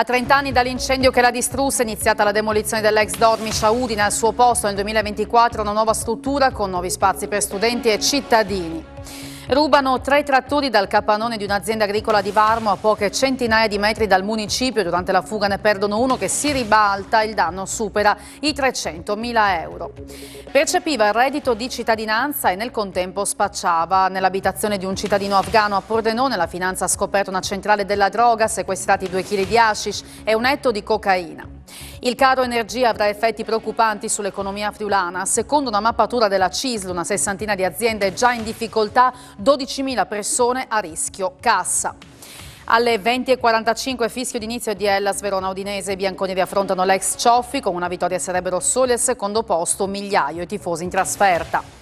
A 30 anni dall'incendio che la distrusse è iniziata la demolizione dell'ex Dormish a Udine. Al suo posto nel 2024 una nuova struttura con nuovi spazi per studenti e cittadini. Rubano 3 trattori dal capannone di un'azienda agricola di Varmo a poche centinaia di metri dal municipio. Durante la fuga ne perdono uno che si ribalta, il danno supera i 300.000 euro. Percepiva il reddito di cittadinanza e nel contempo spacciava. Nell'abitazione di un cittadino afghano a Pordenone la finanza ha scoperto una centrale della droga, sequestrati 2 kg di hashish e un etto di cocaina. Il caro energia avrà effetti preoccupanti sull'economia friulana. Secondo una mappatura della CISL, una sessantina di aziende già in difficoltà, 12.000 persone a rischio cassa. Alle 20:45 fischio d'inizio di Hellas Verona Udinese. I bianconeri affrontano l'ex Cioffi. Con una vittoria sarebbero soli al secondo posto, migliaio i tifosi in trasferta.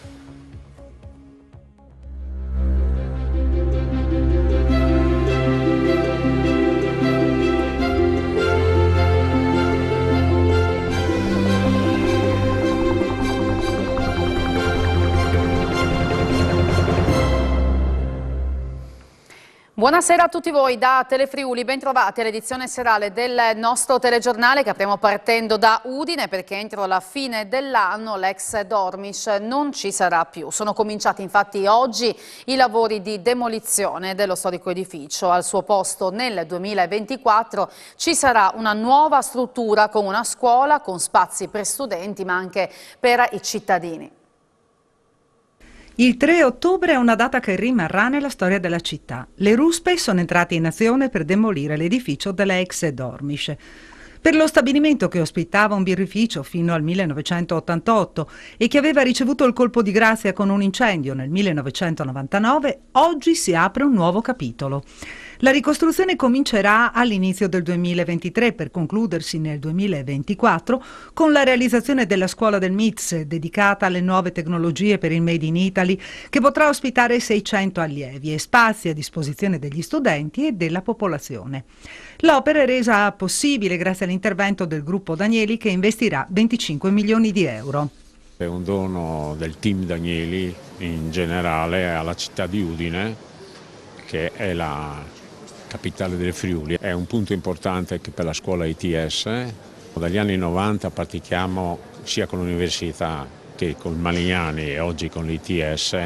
Buonasera a tutti voi da Telefriuli, bentrovati all'edizione serale del nostro telegiornale che apriamo partendo da Udine perché entro la fine dell'anno l'ex Dormish non ci sarà più. Sono cominciati infatti oggi i lavori di demolizione dello storico edificio. Al suo posto nel 2024 ci sarà una nuova struttura con una scuola, con spazi per studenti ma anche per i cittadini. Il 3 ottobre è una data che rimarrà nella storia della città. Le ruspe sono entrate in azione per demolire l'edificio della ex Dormish. Per lo stabilimento che ospitava un birrificio fino al 1988 e che aveva ricevuto il colpo di grazia con un incendio nel 1999, oggi si apre un nuovo capitolo. La ricostruzione comincerà all'inizio del 2023 per concludersi nel 2024 con la realizzazione della scuola del MITS dedicata alle nuove tecnologie per il Made in Italy che potrà ospitare 600 allievi e spazi a disposizione degli studenti e della popolazione. L'opera è resa possibile grazie all'intervento del gruppo Danieli che investirà 25 milioni di euro. È un dono del team Danieli in generale alla città di Udine, che è la capitale del Friuli. È un punto importante anche per la scuola ITS. Dagli anni 90 pratichiamo sia con l'università che con Malignani e oggi con l'ITS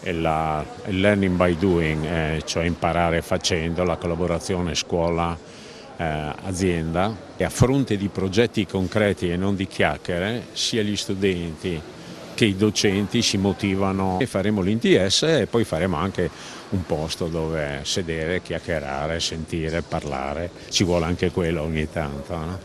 il learning by doing, cioè imparare facendo, la collaborazione scuola-azienda. E a fronte di progetti concreti e non di chiacchiere, sia gli studenti che i docenti si motivano e faremo l'ITS e poi faremo anche un posto dove sedere, chiacchierare, sentire, parlare. Ci vuole anche quello ogni tanto, no?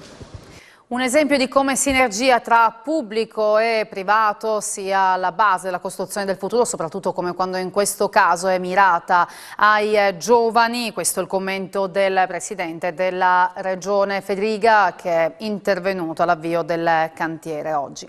Un esempio di come sinergia tra pubblico e privato sia la base della costruzione del futuro, soprattutto come quando in questo caso è mirata ai giovani. Questo è il commento del Presidente della Regione Fedriga che è intervenuto all'avvio del cantiere oggi.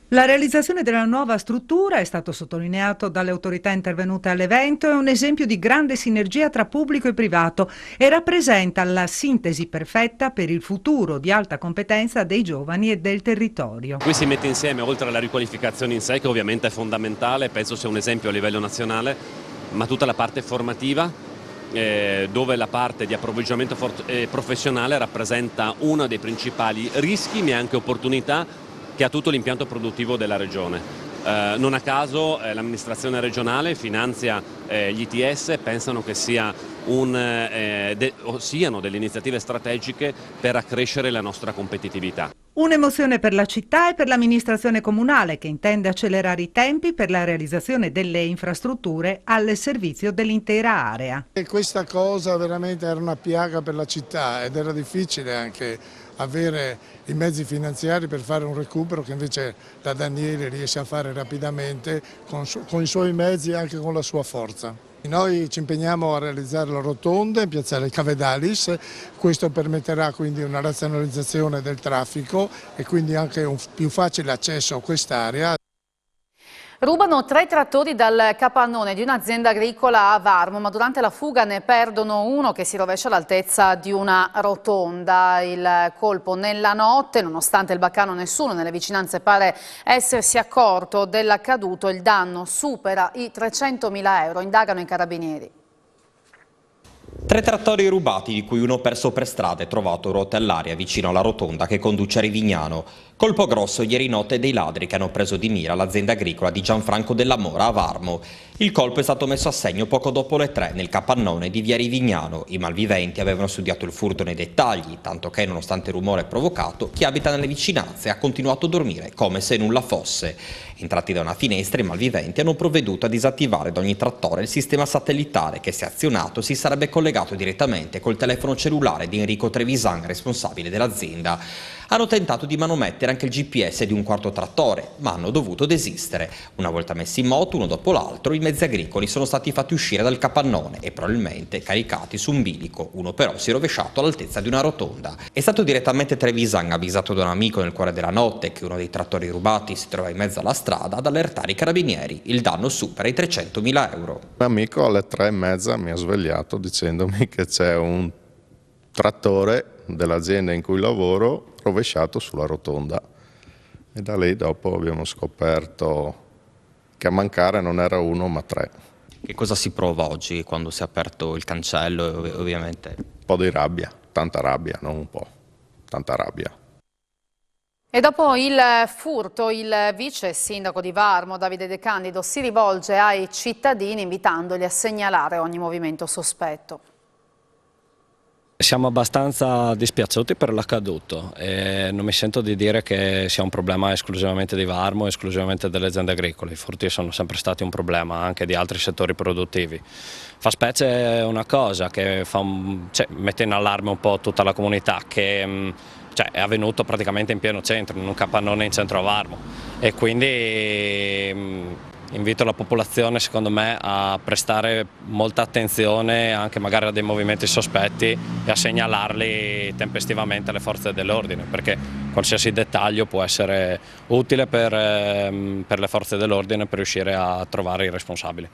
La realizzazione della nuova struttura, è stato sottolineato dalle autorità intervenute all'evento, è un esempio di grande sinergia tra pubblico e privato e rappresenta la sintesi perfetta per il futuro di alta competenza dei giovani e del territorio. Qui si mette insieme, oltre alla riqualificazione in sé, che ovviamente è fondamentale, penso sia un esempio a livello nazionale, ma tutta la parte formativa, dove la parte di approvvigionamento professionale rappresenta uno dei principali rischi ma anche opportunità che ha tutto l'impianto produttivo della Regione. Non a caso l'amministrazione regionale finanzia gli ITS, pensano che siano delle iniziative strategiche per accrescere la nostra competitività. Un'emozione per la città e per l'amministrazione comunale che intende accelerare i tempi per la realizzazione delle infrastrutture al servizio dell'intera area. E questa cosa veramente era una piaga per la città ed era difficile anche avere i mezzi finanziari per fare un recupero che invece la Danieli riesce a fare rapidamente con i suoi mezzi e anche con la sua forza. Noi ci impegniamo a realizzare la rotonda in piazzale Cavedalis, questo permetterà quindi una razionalizzazione del traffico e quindi anche un più facile accesso a quest'area. Rubano 3 trattori dal capannone di un'azienda agricola a Varmo, ma durante la fuga ne perdono uno che si rovescia all'altezza di una rotonda. Il colpo nella notte, nonostante il baccano nessuno nelle vicinanze pare essersi accorto dell'accaduto, il danno supera i 300.000 euro, indagano i carabinieri. 3 trattori rubati, di cui uno perso per strada e trovato ruote all'aria vicino alla rotonda che conduce a Rivignano. Colpo grosso ieri notte dei ladri che hanno preso di mira l'azienda agricola di Gianfranco della Mora a Varmo. Il colpo è stato messo a segno poco dopo le 3 nel capannone di via Rivignano. I malviventi avevano studiato il furto nei dettagli, tanto che, nonostante il rumore provocato, chi abita nelle vicinanze ha continuato a dormire come se nulla fosse. Entrati da una finestra, i malviventi hanno provveduto a disattivare da ogni trattore il sistema satellitare che, se azionato, si sarebbe collegato direttamente col telefono cellulare di Enrico Trevisan, responsabile dell'azienda. Hanno tentato di manomettere anche il GPS di un quarto trattore, ma hanno dovuto desistere. Una volta messi in moto, uno dopo l'altro, i mezzi agricoli sono stati fatti uscire dal capannone e probabilmente caricati su un bilico. Uno però si è rovesciato all'altezza di una rotonda. È stato direttamente Trevisan, avvisato da un amico nel cuore della notte che uno dei trattori rubati si trova in mezzo alla strada, ad allertare i carabinieri. Il danno supera i 300.000 euro. Un amico alle 3:30 mi ha svegliato dicendomi che c'è un trattore dell'azienda in cui lavoro rovesciato sulla rotonda, e da lì dopo abbiamo scoperto che a mancare non era uno ma 3. Che cosa si prova oggi quando si è aperto il cancello, ovviamente? Un po' di rabbia, tanta rabbia, non un po', tanta rabbia. E dopo il furto, il vice sindaco di Varmo, Davide De Candido, si rivolge ai cittadini invitandoli a segnalare ogni movimento sospetto. Siamo abbastanza dispiaciuti per l'accaduto e non mi sento di dire che sia un problema esclusivamente di Varmo, esclusivamente delle aziende agricole. I furti sono sempre stati un problema anche di altri settori produttivi. Fa specie una cosa che mette in allarme un po' tutta la comunità, che è avvenuto praticamente in pieno centro, in un capannone in centro a Varmo, e quindi invito la popolazione, secondo me, a prestare molta attenzione anche magari a dei movimenti sospetti e a segnalarli tempestivamente alle forze dell'ordine, perché qualsiasi dettaglio può essere utile per le forze dell'ordine per riuscire a trovare i responsabili.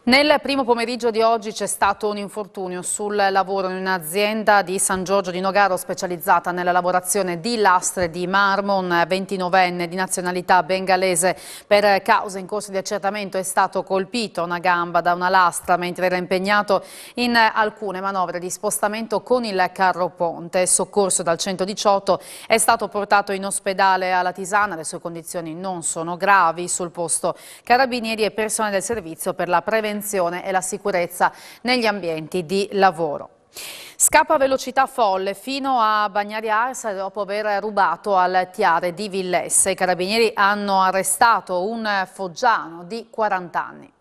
Nel primo pomeriggio di oggi c'è stato un infortunio sul lavoro in un'azienda di San Giorgio di Nogaro specializzata nella lavorazione di lastre di marmo. Un 29enne di nazionalità bengalese, per cause in corso di accertamento, è stato colpito a una gamba da una lastra mentre era impegnato in alcune manovre di spostamento con il carro ponte. Soccorso dal 118, è stato portato in ospedale a Latisana. Le sue condizioni non sono gravi. Sul posto carabinieri e personale del servizio per la prevenzione e la sicurezza negli ambienti di lavoro. Scappa a velocità folle fino a Bagnari Arsa dopo aver rubato al Tiare di Villesse. I carabinieri hanno arrestato un foggiano di 40 anni.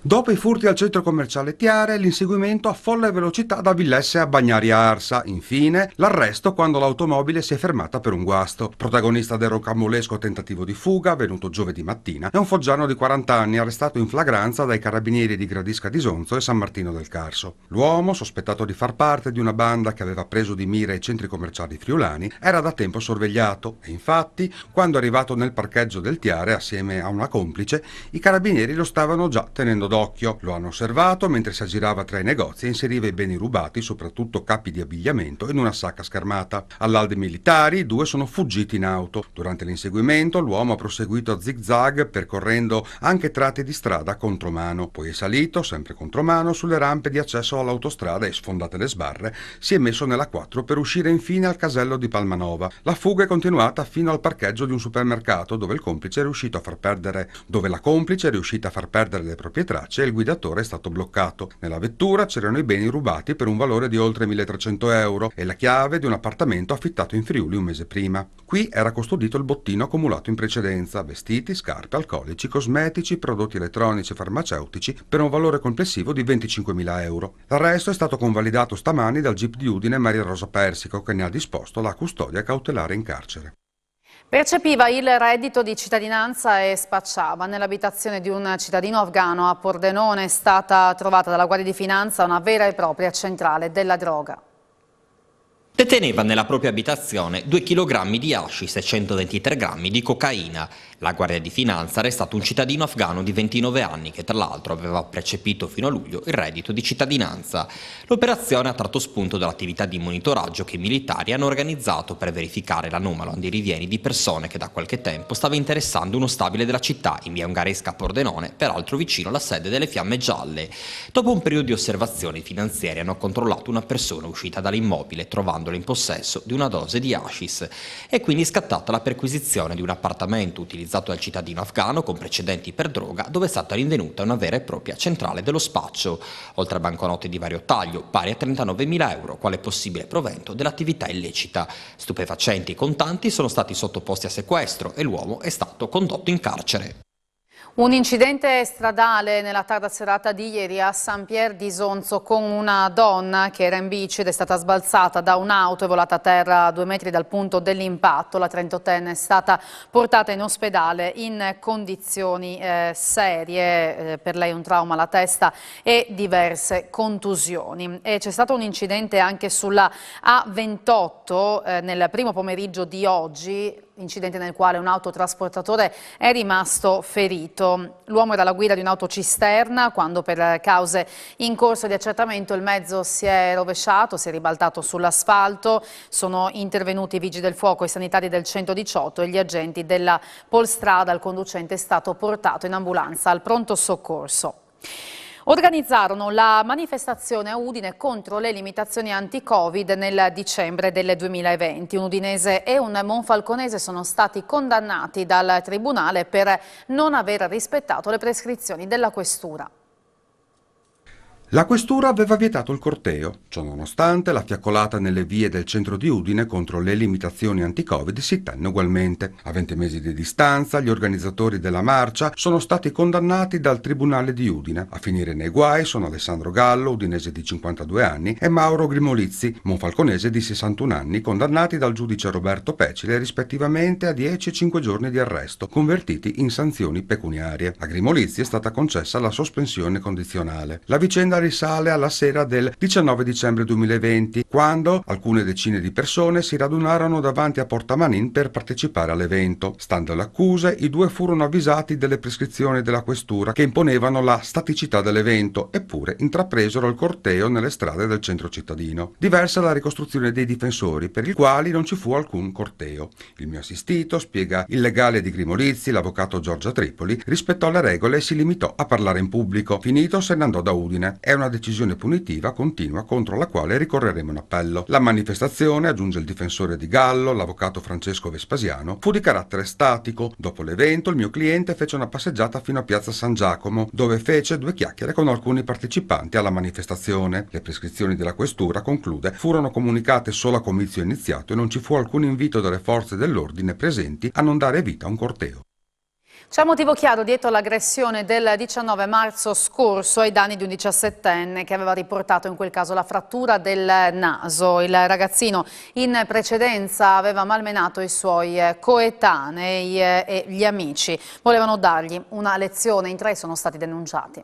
Dopo i furti al centro commerciale Tiare, l'inseguimento a folle velocità da Villesse a Bagnari Arsa. Infine, l'arresto quando l'automobile si è fermata per un guasto. Protagonista del rocambolesco tentativo di fuga, avvenuto giovedì mattina, è un foggiano di 40 anni arrestato in flagranza dai carabinieri di Gradisca di Sonzo e San Martino del Carso. L'uomo, sospettato di far parte di una banda che aveva preso di mira i centri commerciali friulani, era da tempo sorvegliato e infatti, quando è arrivato nel parcheggio del Tiare assieme a una complice, i carabinieri lo stavano già tenendo d'occhio. Lo hanno osservato mentre si aggirava tra i negozi e inseriva i beni rubati, soprattutto capi di abbigliamento, in una sacca schermata. All'Alde Militari i 2 sono fuggiti in auto. Durante l'inseguimento l'uomo ha proseguito a zig-zag percorrendo anche tratti di strada a contromano. Poi è salito, sempre contromano, sulle rampe di accesso all'autostrada e, sfondate le sbarre, si è messo nella 4 per uscire infine al casello di Palmanova. La fuga è continuata fino al parcheggio di un supermercato dove la complice è riuscita a far perdere le proprie tracce e il guidatore è stato bloccato. Nella vettura c'erano i beni rubati per un valore di oltre 1.300 euro e la chiave di un appartamento affittato in Friuli un mese prima. Qui era custodito il bottino accumulato in precedenza: vestiti, scarpe, alcolici, cosmetici, prodotti elettronici e farmaceutici per un valore complessivo di 25.000 euro. L'arresto è stato convalidato stamani dal GIP di Udine Maria Rosa Persico, che ne ha disposto la custodia cautelare in carcere. Percepiva il reddito di cittadinanza e spacciava. Nell'abitazione di un cittadino afghano a Pordenone è stata trovata dalla Guardia di Finanza una vera e propria centrale della droga. Deteneva nella propria abitazione 2 kg di hashish e 123 grammi di cocaina. La Guardia di Finanza ha arrestato un cittadino afghano di 29 anni che tra l'altro aveva percepito fino a luglio il reddito di cittadinanza. L'operazione ha tratto spunto dall'attività di monitoraggio che i militari hanno organizzato per verificare l'anomalo andirivieni di persone che da qualche tempo stava interessando uno stabile della città in via Ungaresca a Pordenone, peraltro vicino alla sede delle Fiamme Gialle. Dopo un periodo di osservazioni, i finanzieri hanno controllato una persona uscita dall'immobile trovandola in possesso di una dose di hashish. È quindi scattata la perquisizione di un appartamento utilizzato dal cittadino afghano con precedenti per droga, dove è stata rinvenuta una vera e propria centrale dello spaccio, oltre a banconote di vario taglio, pari a 39.000 euro, quale possibile provento dell'attività illecita. Stupefacenti e contanti sono stati sottoposti a sequestro e l'uomo è stato condotto in carcere. Un incidente stradale nella tarda serata di ieri a San Pier di Isonzo con una donna che era in bici ed è stata sbalzata da un'auto e volata a terra a 2 metri dal punto dell'impatto. La 38enne è stata portata in ospedale in condizioni serie, per lei un trauma alla testa e diverse contusioni. E c'è stato un incidente anche sulla A28 nel primo pomeriggio di oggi, incidente nel quale un autotrasportatore è rimasto ferito. L'uomo era alla guida di un'autocisterna quando per cause in corso di accertamento il mezzo si è rovesciato, si è ribaltato sull'asfalto. Sono intervenuti i vigili del fuoco, i sanitari del 118 e gli agenti della Polstrada. Il conducente è stato portato in ambulanza al pronto soccorso. Organizzarono la manifestazione a Udine contro le limitazioni anti-Covid nel dicembre del 2020. Un udinese e un monfalconese sono stati condannati dal Tribunale per non aver rispettato le prescrizioni della Questura. La questura aveva vietato il corteo, ciò nonostante la fiaccolata nelle vie del centro di Udine contro le limitazioni anti-Covid si tenne ugualmente. A 20 mesi di distanza gli organizzatori della marcia sono stati condannati dal Tribunale di Udine. A finire nei guai sono Alessandro Gallo, udinese di 52 anni, e Mauro Grimolizzi, monfalconese di 61 anni, condannati dal giudice Roberto Pecile rispettivamente a 10 e 5 giorni di arresto, convertiti in sanzioni pecuniarie. A Grimolizzi è stata concessa la sospensione condizionale. La vicenda risale alla sera del 19 dicembre 2020, quando alcune decine di persone si radunarono davanti a Porta Manin per partecipare all'evento. Stando alle accuse, i due furono avvisati delle prescrizioni della questura che imponevano la staticità dell'evento, eppure intrapresero il corteo nelle strade del centro cittadino. Diversa la ricostruzione dei difensori, per i quali non ci fu alcun corteo. Il mio assistito, spiega il legale di Grimolizzi, l'avvocato Giorgia Tripoli, rispettò le regole e si limitò a parlare in pubblico. Finito se ne andò da Udine. È una decisione punitiva continua contro la quale ricorreremo in appello. La manifestazione, aggiunge il difensore di Gallo, l'avvocato Francesco Vespasiano, fu di carattere statico. Dopo l'evento il mio cliente fece una passeggiata fino a Piazza San Giacomo, dove fece 2 chiacchiere con alcuni partecipanti alla manifestazione. Le prescrizioni della questura, conclude, furono comunicate solo a comizio iniziato e non ci fu alcun invito delle forze dell'ordine presenti a non dare vita a un corteo. C'è un motivo chiaro dietro l'aggressione del 19 marzo scorso ai danni di un 17enne che aveva riportato in quel caso la frattura del naso. Il ragazzino in precedenza aveva malmenato i suoi coetanei e gli amici. Volevano dargli una lezione, in 3 sono stati denunciati.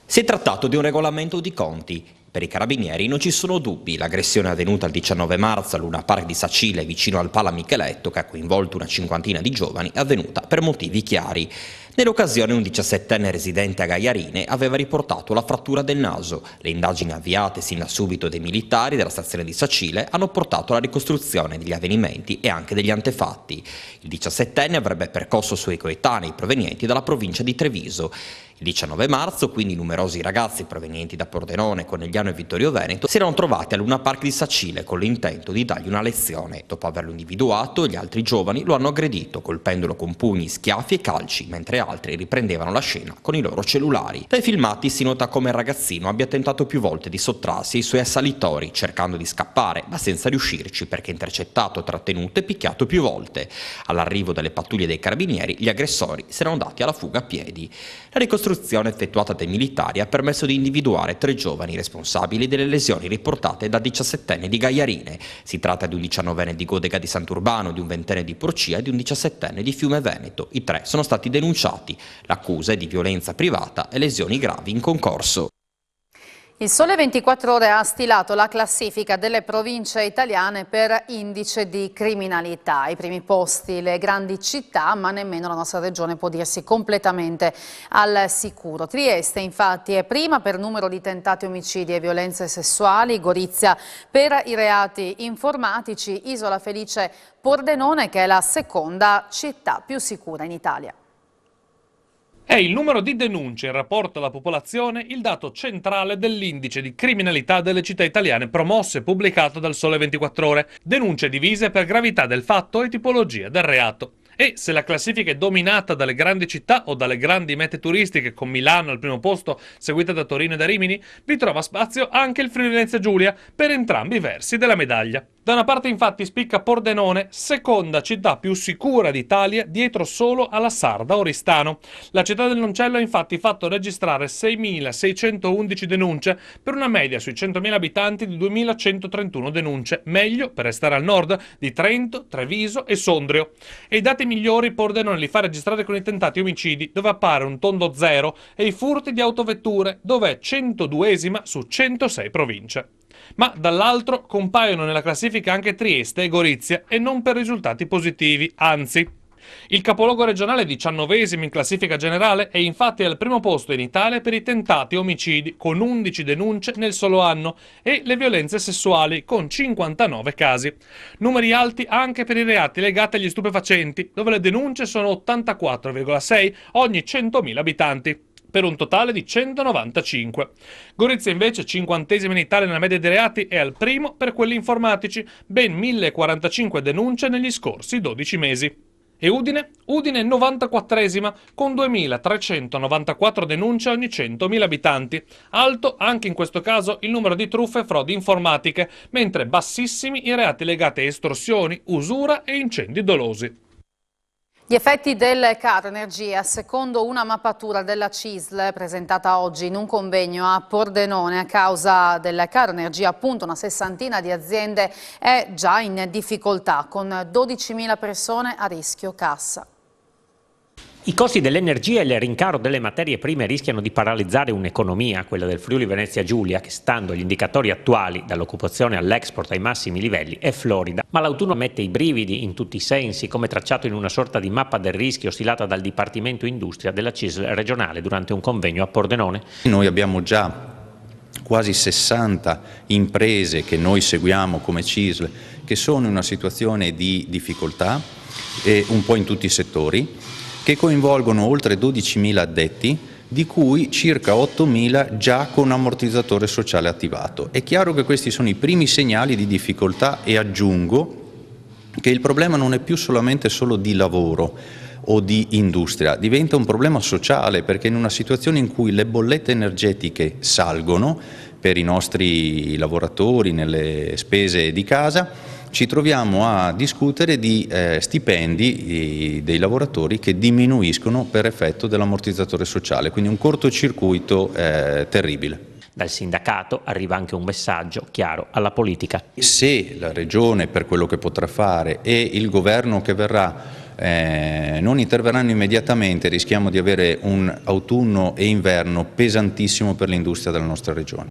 Si è trattato di un regolamento di conti. Per i carabinieri non ci sono dubbi, l'aggressione avvenuta il 19 marzo al Luna Park di Sacile vicino al Pala Micheletto, che ha coinvolto una 50ina di giovani, è avvenuta per motivi chiari. Nell'occasione un 17enne residente a Gaiarine aveva riportato la frattura del naso. Le indagini avviate sin da subito dai militari della stazione di Sacile hanno portato alla ricostruzione degli avvenimenti e anche degli antefatti. Il 17enne avrebbe percosso suoi coetanei provenienti dalla provincia di Treviso. Il 19 marzo, quindi, numerosi ragazzi provenienti da Pordenone, Conegliano e Vittorio Veneto si erano trovati al Luna Park di Sacile con l'intento di dargli una lezione. Dopo averlo individuato, gli altri giovani lo hanno aggredito colpendolo con pugni, schiaffi e calci, mentre altri riprendevano la scena con i loro cellulari. Dai filmati si nota come il ragazzino abbia tentato più volte di sottrarsi ai suoi assalitori, cercando di scappare, ma senza riuscirci perché intercettato, trattenuto e picchiato più volte. All'arrivo delle pattuglie dei carabinieri, gli aggressori si erano dati alla fuga a piedi. La ricostruzione effettuata dai militari ha permesso di individuare 3 giovani responsabili delle lesioni riportate da 17enne di Gaiarine. Si tratta di un 19enne di Godega di Sant'Urbano, di un 20enne di Porcia e di un 17enne di Fiume Veneto. I 3 sono stati denunciati. L'accusa è di violenza privata e lesioni gravi in concorso. Il Sole 24 Ore ha stilato la classifica delle province italiane per indice di criminalità. Ai primi posti le grandi città, ma nemmeno la nostra regione può dirsi completamente al sicuro. Trieste infatti è prima per numero di tentati omicidi e violenze sessuali, Gorizia per i reati informatici, Isola Felice Pordenone che è la seconda città più sicura in Italia. È il numero di denunce in rapporto alla popolazione il dato centrale dell'indice di criminalità delle città italiane promosso e pubblicato dal Sole 24 Ore. Denunce divise per gravità del fatto e tipologia del reato. E se la classifica è dominata dalle grandi città o dalle grandi mete turistiche, con Milano al primo posto, seguita da Torino e da Rimini, vi trova spazio anche il Friuli Venezia Giulia per entrambi i versi della medaglia. Da una parte infatti spicca Pordenone, seconda città più sicura d'Italia, dietro solo alla sarda Oristano. La città del Noncello ha infatti fatto registrare 6.611 denunce per una media sui 100.000 abitanti di 2.131 denunce, meglio, per restare al nord, di Trento, Treviso e Sondrio. E i dati migliori Pordenone li fa registrare con i tentati omicidi, dove appare un tondo 0, e i furti di autovetture, dove è 102esima su 106 province. Ma dall'altro compaiono nella classifica anche Trieste e Gorizia e non per risultati positivi, anzi. Il capoluogo regionale è 19esimo in classifica generale e infatti è al primo posto in Italia per i tentati omicidi con 11 denunce nel solo anno e le violenze sessuali con 59 casi. Numeri alti anche per i reati legati agli stupefacenti, dove le denunce sono 84,6 ogni 100.000 abitanti. Per un totale di 195. Gorizia invece, 50esima in Italia nella media dei reati, è al primo per quelli informatici, ben 1.045 denunce negli scorsi 12 mesi. E Udine? Udine è 94esima, con 2.394 denunce ogni 100.000 abitanti. Alto, anche in questo caso, il numero di truffe e frodi informatiche, mentre bassissimi i reati legati a estorsioni, usura e incendi dolosi. Gli effetti del caro energia, secondo una mappatura della CISL presentata oggi in un convegno a Pordenone, a causa del caro energia appunto una sessantina di aziende è già in difficoltà, con 12.000 persone a rischio cassa. I costi dell'energia e il rincaro delle materie prime rischiano di paralizzare un'economia, quella del Friuli Venezia Giulia, che stando agli indicatori attuali, dall'occupazione all'export ai massimi livelli, è florida. Ma l'autunno mette i brividi in tutti i sensi, come tracciato in una sorta di mappa del rischio stilata dal Dipartimento Industria della CISL regionale durante un convegno a Pordenone. Noi abbiamo già quasi 60 imprese che noi seguiamo come CISL che sono in una situazione di difficoltà, un po' in tutti i settori, che coinvolgono oltre 12.000 addetti, di cui circa 8.000 già con ammortizzatore sociale attivato. È chiaro che questi sono i primi segnali di difficoltà e aggiungo che il problema non è più solamente solo di lavoro o di industria, diventa un problema sociale, perché in una situazione in cui le bollette energetiche salgono per i nostri lavoratori nelle spese di casa, ci troviamo a discutere di stipendi dei lavoratori che diminuiscono per effetto dell'ammortizzatore sociale, quindi un cortocircuito terribile. Dal sindacato arriva anche un messaggio chiaro alla politica. Se la Regione, per quello che potrà fare, e il governo che verrà non interverranno immediatamente, rischiamo di avere un autunno e inverno pesantissimo per l'industria della nostra Regione.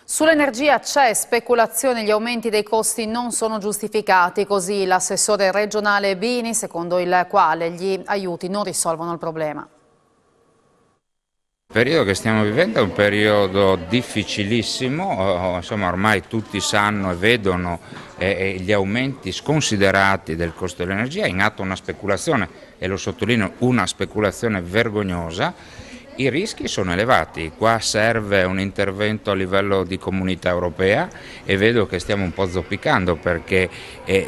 Sull'energia c'è speculazione, gli aumenti dei costi non sono giustificati, così l'assessore regionale Bini, secondo il quale gli aiuti non risolvono il problema. Il periodo che stiamo vivendo è un periodo difficilissimo, insomma ormai tutti sanno e vedono gli aumenti sconsiderati del costo dell'energia, è in atto una speculazione, e lo sottolineo, una speculazione vergognosa. I rischi sono elevati, qua serve un intervento a livello di comunità europea e vedo che stiamo un po' zoppicando perché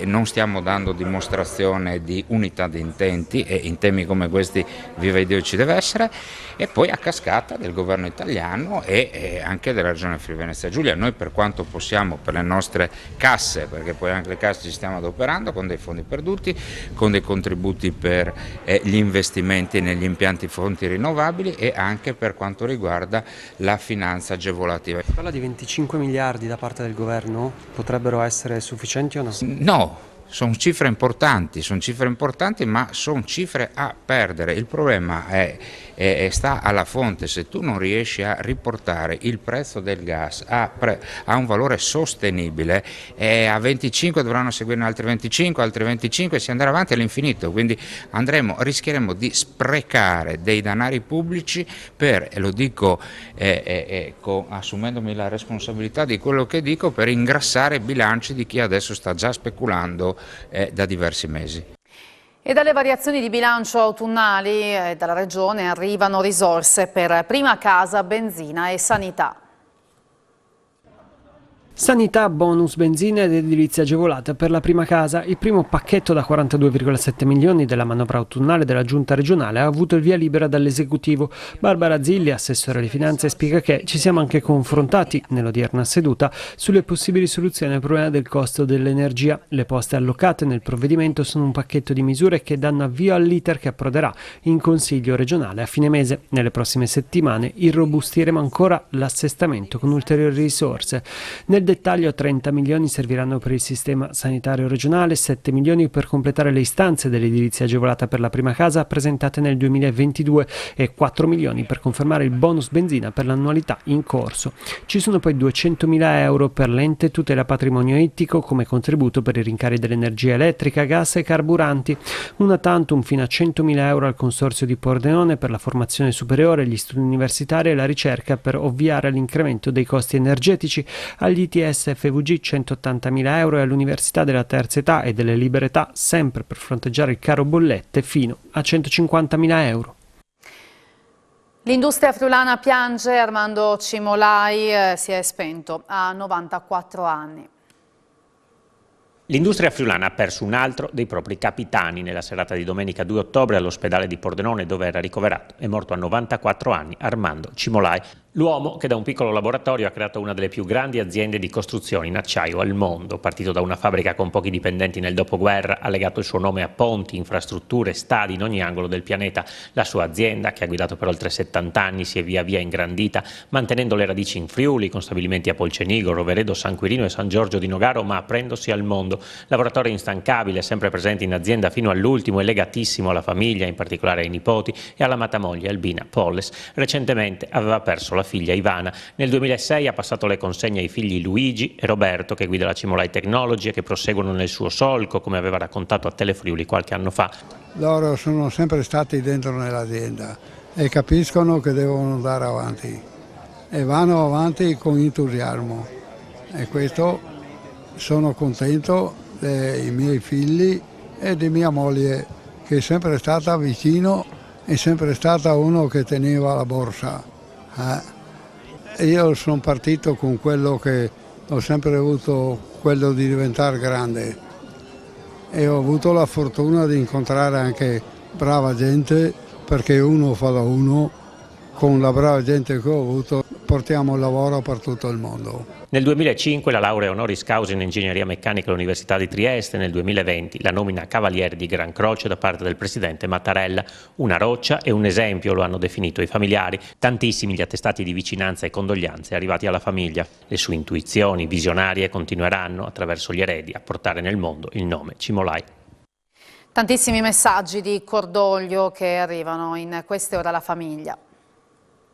non stiamo dando dimostrazione di unità di intenti, e in temi come questi viva Dio ci deve essere, e poi a cascata del governo italiano e anche della regione Friuli Venezia Giulia. Noi per quanto possiamo, per le nostre casse, perché poi anche le casse ci stiamo adoperando con dei fondi perduti, con dei contributi per gli investimenti negli impianti fonti rinnovabili e anche per quanto riguarda la finanza agevolativa. Si parla di 25 miliardi da parte del governo, potrebbero essere sufficienti o no? No, sono cifre importanti, ma sono cifre a perdere. Il problema sta alla fonte. Se tu non riesci a riportare il prezzo del gas a un valore sostenibile, a 25 dovranno seguire altri 25 e si andrà avanti all'infinito, quindi rischieremo di sprecare dei denari pubblici per, e lo dico assumendomi la responsabilità di quello che dico, per ingrassare i bilanci di chi adesso sta già speculando da diversi mesi. E dalle variazioni di bilancio autunnali dalla Regione arrivano risorse per prima casa, benzina e sanità. Sanità, bonus, benzina ed edilizia agevolata per la prima casa. Il primo pacchetto da 42,7 milioni della manovra autunnale della Giunta regionale ha avuto il via libera dall'esecutivo. Barbara Zilli, assessore alle finanze, spiega che ci siamo anche confrontati nell'odierna seduta sulle possibili soluzioni al problema del costo dell'energia. Le poste allocate nel provvedimento sono un pacchetto di misure che danno avvio all'iter che approderà in Consiglio regionale a fine mese. Nelle prossime settimane irrobustiremo ancora l'assestamento con ulteriori risorse. Nel dettaglio 30 milioni serviranno per il sistema sanitario regionale, 7 milioni per completare le istanze dell'edilizia agevolata per la prima casa presentate nel 2022 e 4 milioni per confermare il bonus benzina per l'annualità in corso. Ci sono poi 200.000 euro per l'ente tutela patrimonio ittico come contributo per i rincari dell'energia elettrica, gas e carburanti. Una tantum fino a 100.000 euro al consorzio di Pordenone per la formazione superiore, gli studi universitari e la ricerca per ovviare all'incremento dei costi energetici. Agli ITS FVG 180.000 euro e all'Università della Terza Età e delle Libertà, sempre per fronteggiare il caro bollette, fino a 150.000 euro. L'industria friulana piange, Armando Cimolai si è spento a 94 anni. L'industria friulana ha perso un altro dei propri capitani nella serata di domenica 2 ottobre all'ospedale di Pordenone, dove era ricoverato. È morto a 94 anni Armando Cimolai, l'uomo che da un piccolo laboratorio ha creato una delle più grandi aziende di costruzioni in acciaio al mondo. Partito da una fabbrica con pochi dipendenti nel dopoguerra, ha legato il suo nome a ponti, infrastrutture, stadi in ogni angolo del pianeta. La sua azienda, che ha guidato per oltre 70 anni, si è via via ingrandita, mantenendo le radici in Friuli, con stabilimenti a Polcenigo, Roveredo, San Quirino e San Giorgio di Nogaro, ma aprendosi al mondo. Lavoratore instancabile, sempre presente in azienda fino all'ultimo e legatissimo alla famiglia, in particolare ai nipoti e all'amata moglie Albina Polles. Recentemente aveva perso la figlia Ivana. Nel 2006 ha passato le consegne ai figli Luigi e Roberto, che guida la Cimolai Technology e che proseguono nel suo solco, come aveva raccontato a Telefriuli qualche anno fa. Loro sono sempre stati dentro nell'azienda e capiscono che devono andare avanti e vanno avanti con entusiasmo, e questo sono contento dei miei figli e di mia moglie, che è sempre stata vicino, è sempre stata uno che teneva la borsa. Io sono partito con quello che ho sempre avuto, quello di diventare grande, e ho avuto la fortuna di incontrare anche brava gente, perché uno fa da uno. Con la brava gente che ho avuto portiamo il lavoro per tutto il mondo. Nel 2005 la laurea honoris causa in ingegneria meccanica all'Università di Trieste, nel 2020 la nomina cavaliere di Gran Croce da parte del presidente Mattarella. Una roccia e un esempio, lo hanno definito i familiari. Tantissimi gli attestati di vicinanza e condoglianze arrivati alla famiglia. Le sue intuizioni visionarie continueranno attraverso gli eredi a portare nel mondo il nome Cimolai. Tantissimi messaggi di cordoglio che arrivano in queste ore alla famiglia.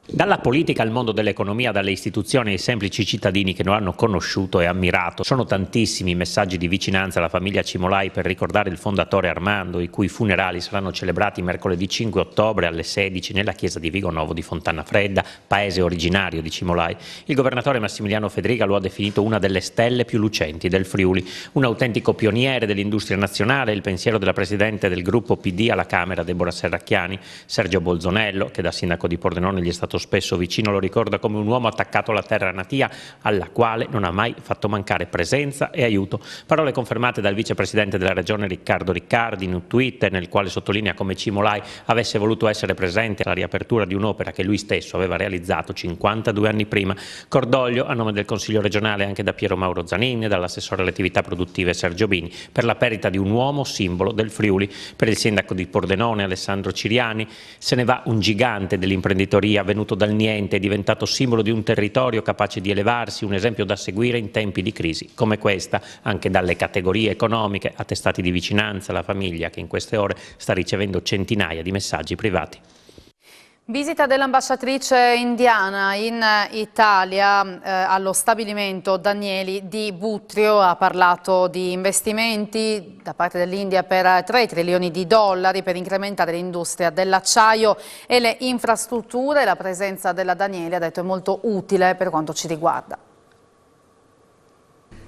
Dalla politica al mondo dell'economia, dalle istituzioni ai semplici cittadini che lo hanno conosciuto e ammirato, sono tantissimi i messaggi di vicinanza alla famiglia Cimolai per ricordare il fondatore Armando, i cui funerali saranno celebrati mercoledì 5 ottobre alle 16 nella chiesa di Vigonovo di Fontana Fredda, paese originario di Cimolai. Il governatore Massimiliano Fedriga lo ha definito una delle stelle più lucenti del Friuli, un autentico pioniere dell'industria nazionale. Il pensiero della presidente del gruppo PD alla Camera, Deborah Serracchiani. Sergio Bolzonello, che da sindaco di Pordenone gli è stato spesso vicino, lo ricorda come un uomo attaccato alla terra natia, alla quale non ha mai fatto mancare presenza e aiuto. Parole confermate dal vicepresidente della regione Riccardo Riccardi in un tweet nel quale sottolinea come Cimolai avesse voluto essere presente alla riapertura di un'opera che lui stesso aveva realizzato 52 anni prima. Cordoglio a nome del Consiglio regionale anche da Piero Mauro Zanin e dall'assessore alle attività produttive Sergio Bini per la perdita di un uomo simbolo del Friuli. Per il sindaco di Pordenone Alessandro Ciriani se ne va un gigante dell'imprenditoria venuto venuto dal niente, è diventato simbolo di un territorio capace di elevarsi, un esempio da seguire in tempi di crisi come questa, anche dalle categorie economiche, attestati di vicinanza, la famiglia che in queste ore sta ricevendo centinaia di messaggi privati. Visita dell'ambasciatrice indiana in Italia allo stabilimento Danieli di Butrio. Ha parlato di investimenti da parte dell'India per 3 trilioni di dollari per incrementare l'industria dell'acciaio e le infrastrutture. La presenza della Danieli, ha detto, è molto utile per quanto ci riguarda.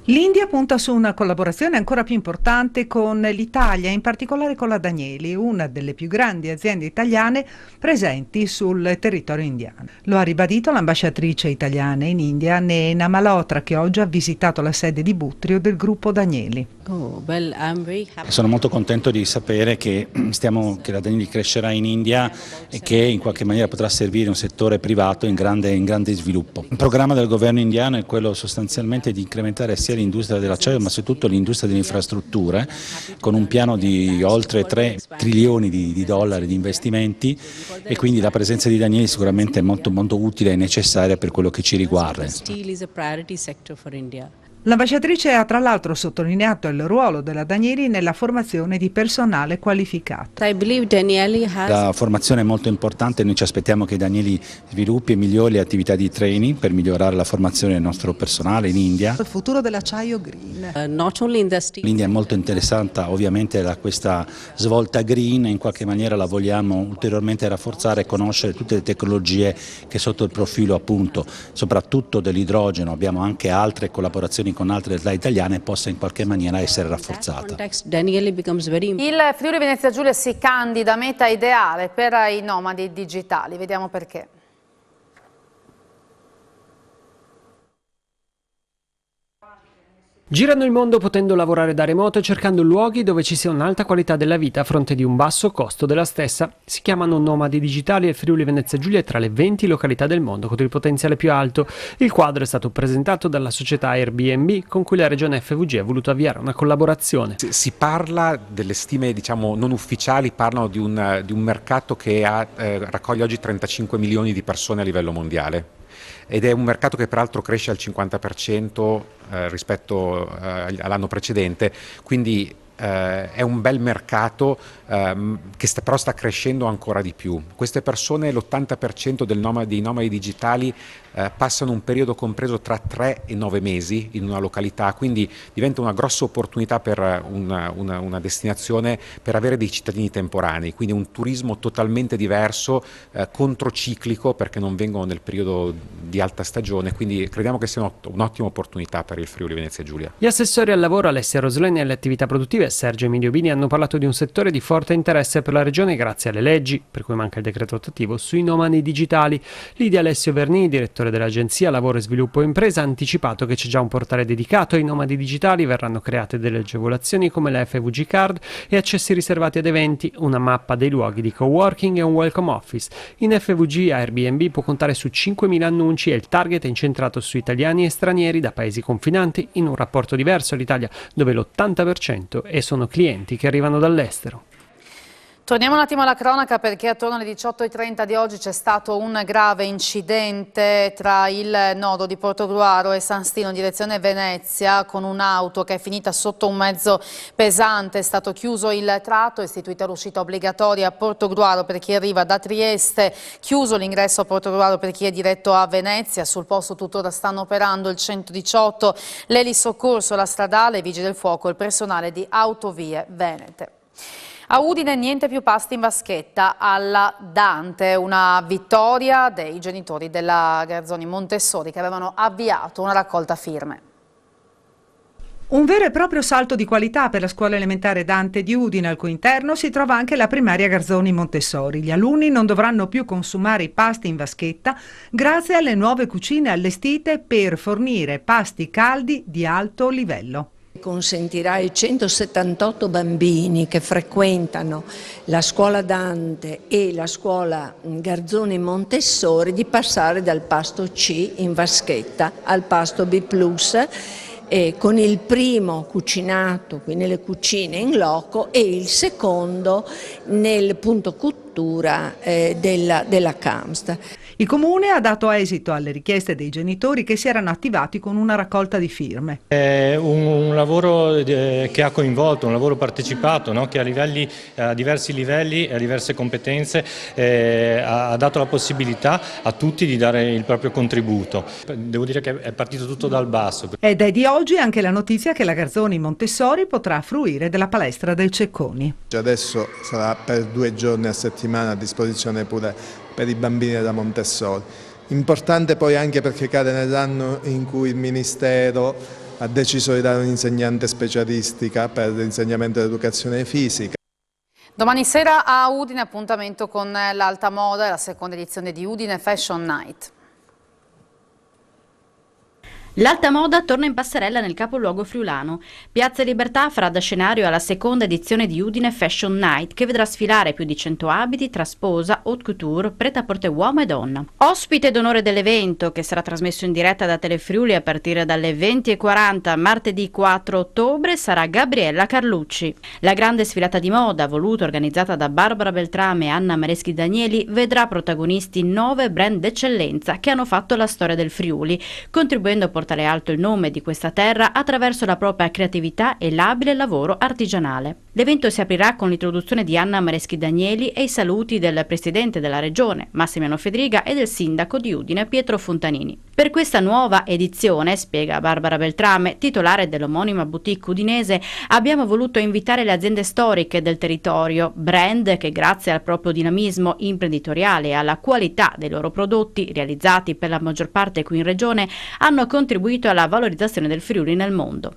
L'India punta su una collaborazione ancora più importante con l'Italia, in particolare con la Danieli, una delle più grandi aziende italiane presenti sul territorio indiano. Lo ha ribadito l'ambasciatrice italiana in India, Neena Malhotra, che oggi ha visitato la sede di Butrio del gruppo Danieli. Sono molto contento di sapere che la Danieli crescerà in India e che in qualche maniera potrà servire un settore privato in grande sviluppo. Il programma del governo indiano è quello sostanzialmente di incrementare sia l'industria dell'acciaio ma soprattutto l'industria delle infrastrutture, con un piano di oltre 3 trilioni di dollari di investimenti, e quindi la presenza di Danieli sicuramente è molto utile e necessaria per quello che ci riguarda. L'ambasciatrice ha tra l'altro sottolineato il ruolo della Danieli nella formazione di personale qualificato. La formazione è molto importante, noi ci aspettiamo che Danieli sviluppi e migliori le attività di training per migliorare la formazione del nostro personale in India. Il futuro dell'acciaio green. L'India è molto interessata ovviamente da questa svolta green, in qualche maniera la vogliamo ulteriormente rafforzare e conoscere tutte le tecnologie che sotto il profilo appunto soprattutto dell'idrogeno, abbiamo anche altre collaborazioni con altre realtà italiane, possa in qualche maniera essere rafforzata. Il Friuli Venezia Giulia si candida meta ideale per i nomadi digitali, vediamo perché. Girano il mondo potendo lavorare da remoto e cercando luoghi dove ci sia un'alta qualità della vita a fronte di un basso costo della stessa. Si chiamano nomadi digitali e il Friuli Venezia Giulia è tra le 20 località del mondo con il potenziale più alto. Il quadro è stato presentato dalla società Airbnb con cui la regione FVG ha voluto avviare una collaborazione. Si parla delle stime non ufficiali, parlano di un mercato che raccoglie oggi 35 milioni di persone a livello mondiale. Ed è un mercato che peraltro cresce al 50% rispetto all'anno precedente, quindi è un bel mercato che però sta crescendo ancora di più. Queste persone, l'80% dei nomadi digitali passano un periodo compreso tra 3 e 9 mesi in una località, quindi diventa una grossa opportunità per una destinazione per avere dei cittadini temporanei, quindi un turismo totalmente diverso, controciclico, perché non vengono nel periodo di alta stagione, quindi crediamo che sia un'ottima opportunità per il Friuli Venezia Giulia. Gli assessori al lavoro Alessia Rosoleni e alle attività produttive Sergio Emilio Bini hanno parlato di un settore di forte interesse per la regione grazie alle leggi, per cui manca il decreto attuativo, sui nomadi digitali. Lidia Alessio Verni, direttore dell'agenzia Lavoro e Sviluppo Impresa, ha anticipato che c'è già un portale dedicato ai nomadi digitali, verranno create delle agevolazioni come la FVG Card e accessi riservati ad eventi, una mappa dei luoghi di coworking e un welcome office. In FVG Airbnb può contare su 5.000 annunci e il target è incentrato su italiani e stranieri da paesi confinanti, in un rapporto diverso all'Italia dove l'80% sono clienti che arrivano dall'estero. Torniamo un attimo alla cronaca perché attorno alle 18:30 di oggi c'è stato un grave incidente tra il nodo di Portogruaro e San Stino in direzione Venezia con un'auto che è finita sotto un mezzo pesante. È stato chiuso il tratto, è istituita l'uscita obbligatoria a Portogruaro per chi arriva da Trieste, chiuso l'ingresso a Portogruaro per chi è diretto a Venezia. Sul posto tuttora stanno operando il 118, l'elisoccorso, la stradale, i vigili del fuoco e il personale di Autovie Venete. A Udine niente più pasti in vaschetta alla Dante, una vittoria dei genitori della Garzoni Montessori che avevano avviato una raccolta firme. Un vero e proprio salto di qualità per la scuola elementare Dante di Udine, al cui interno si trova anche la primaria Garzoni Montessori. Gli alunni non dovranno più consumare i pasti in vaschetta grazie alle nuove cucine allestite per fornire pasti caldi di alto livello. Consentirà ai 178 bambini che frequentano la scuola Dante e la scuola Garzoni Montessori di passare dal pasto C in vaschetta al pasto B+, con il primo cucinato qui nelle cucine in loco e il secondo nel punto struttura della CAMST. Il Comune ha dato esito alle richieste dei genitori che si erano attivati con una raccolta di firme. È un lavoro che ha coinvolto, un lavoro partecipato, no? Che a diversi livelli e a diverse competenze ha dato la possibilità a tutti di dare il proprio contributo. Devo dire che è partito tutto dal basso. Ed è di oggi anche la notizia che la Garzoni Montessori potrà fruire della palestra del Cecconi. Adesso sarà per 2 giorni a settimana a disposizione pure per i bambini della Montessori. Importante poi anche perché cade nell'anno in cui il Ministero ha deciso di dare un'insegnante specialistica per l'insegnamento dell'educazione fisica. Domani sera a Udine appuntamento con l'Alta Moda e la seconda edizione di Udine Fashion Night. L'Alta Moda torna in passerella nel capoluogo friulano. Piazza Libertà farà da scenario alla seconda edizione di Udine Fashion Night, che vedrà sfilare più di 100 abiti tra sposa, haute couture, pret-à-porter uomo e donna. Ospite d'onore dell'evento, che sarà trasmesso in diretta da Telefriuli a partire dalle 20:40 martedì 4 ottobre, sarà Gabriella Carlucci. La grande sfilata di moda, voluta e organizzata da Barbara Beltrame e Anna Mareschi Danieli, vedrà protagonisti 9 brand d'eccellenza che hanno fatto la storia del Friuli, contribuendo a portare alto il nome di questa terra attraverso la propria creatività e l'abile lavoro artigianale. L'evento si aprirà con l'introduzione di Anna Mareschi Danieli e i saluti del presidente della regione Massimiliano Fedriga e del sindaco di Udine Pietro Fontanini. Per questa nuova edizione, spiega Barbara Beltrame, titolare dell'omonima boutique udinese, abbiamo voluto invitare le aziende storiche del territorio, brand che grazie al proprio dinamismo imprenditoriale e alla qualità dei loro prodotti, realizzati per la maggior parte qui in regione, hanno contribuito alla valorizzazione del Friuli nel mondo.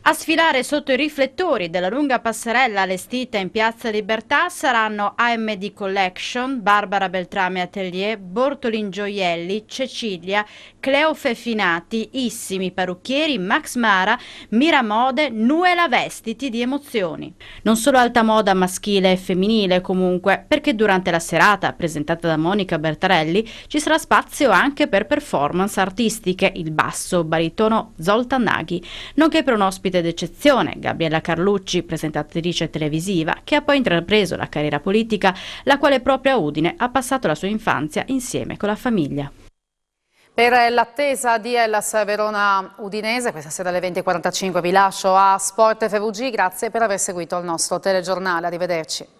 A sfilare sotto i riflettori della lunga passerella allestita in Piazza Libertà saranno AMD Collection, Barbara Beltrame Atelier, Bortolin Gioielli, Cecilia, Cleo Feffinati, Issimi Parrucchieri, Max Mara, Miramode, Nuela Vestiti di emozioni. Non solo alta moda maschile e femminile comunque, perché durante la serata presentata da Monica Bertarelli ci sarà spazio anche per performance artistiche, il basso baritono Zoltan Naghi, nonché per un ospite d'eccezione, Gabriella Carlucci, presentatrice televisiva, che ha poi intrapreso la carriera politica, la quale proprio a Udine ha passato la sua infanzia insieme con la famiglia. Per l'attesa di Hellas Verona Udinese, questa sera alle 20:45 vi lascio a Sport FVG, grazie per aver seguito il nostro telegiornale, arrivederci.